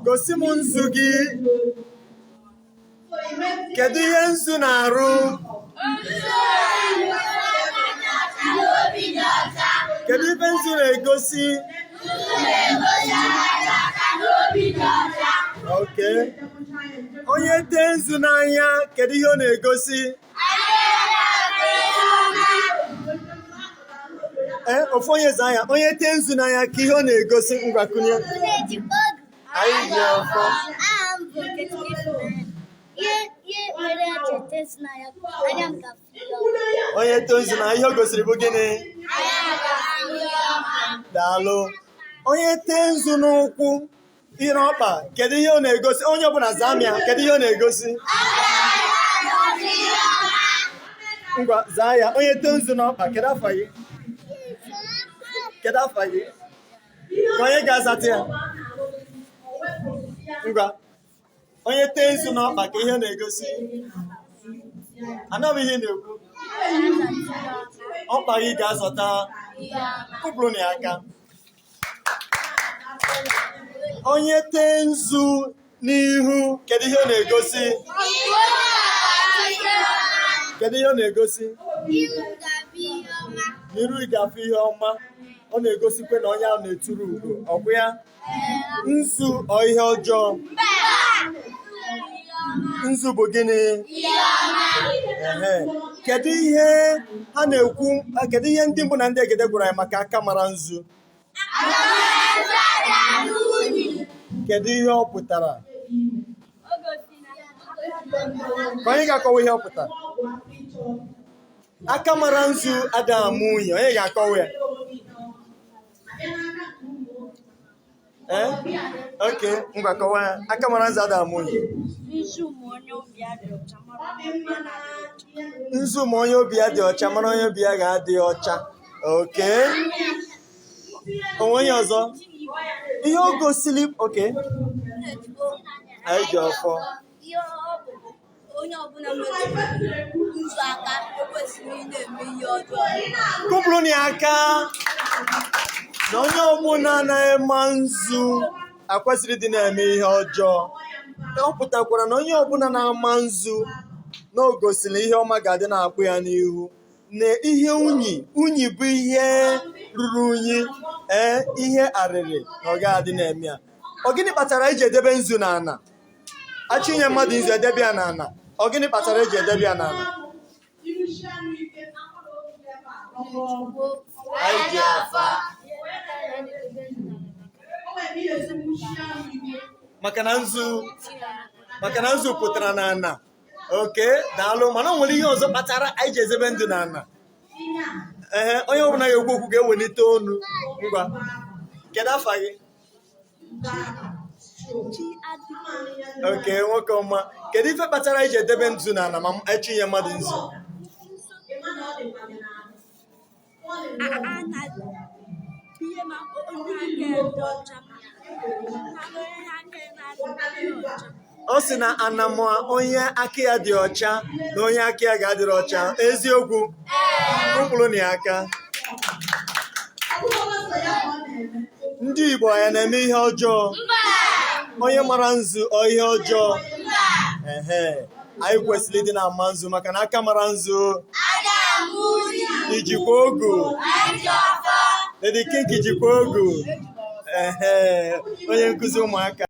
gosi m nzu gị. Kedu ihe nzu na-arụ? Kedu ife nzu na-egosi? Okay. Onye tee nzu n'anya, kedu ihe ọ na-egosi? Ofu onye zaa ya. Onye tee nzu n'anya, ka ihe ọ na-egosi? Ngwakunye. Anyị ji ọfọ. Onye tee nzu n'anya, ihe o gosiri bụ gịnị? Daalụ. Onye tee nzu n'ụkwụ, ihe n'ọkpa, kedu ihe ọ na-egosi? Onye ọbụla zaa ya, kedu ihe ọ na-egosi? Ngwa zaa ya. Onye tee nzu n'ọkpa, kedu afọ gị? Kedu afọ gị? Ka onye ga-azata ya. Ngwa. Onye tee nzu n'ọkpa, ka ihe ọ na-egosi? Anọghị ihe na-ekwu. Ọkpa gị ga-azọta. Kụpụrụ na ya aka. Onye tee nzu n'ihu, kedu ihe ọ na-egosi? Kedu ihe ọ na-egosi? N'iru ga-afụ ihe ọma. Ọ na-egosikwa na onye ahụ na-eturu ugo. Ọkwa ya? Nzu ọ ihe ọjọọ? Nzu bụ gịnị? Kedu ihe ha na-ekwu? Kedu ihe ndị mbụ na ndị egede gwara ya maka aka mara nzu? Kedu ihe ọ pụtara? Ka onye ga-akọwa ihe ọ pụtara. Aka mara nzu ada amụ unyi. Onye ga-akọwa ya. Okay, ngwa kọwa ya. Aka mara nzu ada amụ unyi. Nzu ma onye obi ya dị ọcha mara onye obi ya ga-adị ọcha. Okay. Onwe onye ọzọ? Ihe o gosili. Okay. Anyị ji ọfọ. Onye ọbụla metụrụ nzu aka ekwesịghị na-eme ihe ọjọọ. Kụpụrụ na aka na onye ọbụla na-eme nzu akwesịrị dị na-eme ihe ọjọọ. Ọ pụtakwara na onye ọbụla na-ama nzu na o gosiri ihe ọma ga-adị na-akpụ ya n'ihu. Na ihe unyi bụ ihe ruru unyi, ihe arịrị na ọ ga-adị na-eme ya. Ọ gịnị kpatara iji edebe nzu n'ala? Achịnye mmadụ nzu edebe ya n'ala. Ọ gịnị kpatara eji edebe ya n'ala? Anyị ji afa. Maka na nzu pụtara n'ala. Oke, daalụ. Mana o nwere ihe ọzọ kpatara anyị ji ezebe ndụ n'ala. Onye ọbụla ga-ekwu okwu ga-ewelite onu. Ngwa. Kedu afa gị? Okay, nwoke ọma. Kedu ife kpatara iji edebe nzu n'ala ma echinye mmadụ nzu? Ọ sị na anamụ onye aka ya dị ọcha na onye aka ya ga-adịrị ọcha. Eziokwu? Kụpụrụ na ya aka. Ndị Igbo ya na-eme ihe ọjọọ? Onye mara nzu ọ ihe ọjọọ? Anyị kwesịrị ịdị na-ama nzu maka na aka mara nzu ijikwa ogu. Lady King jikwa ogu. Onye nkụzi ụmụaka.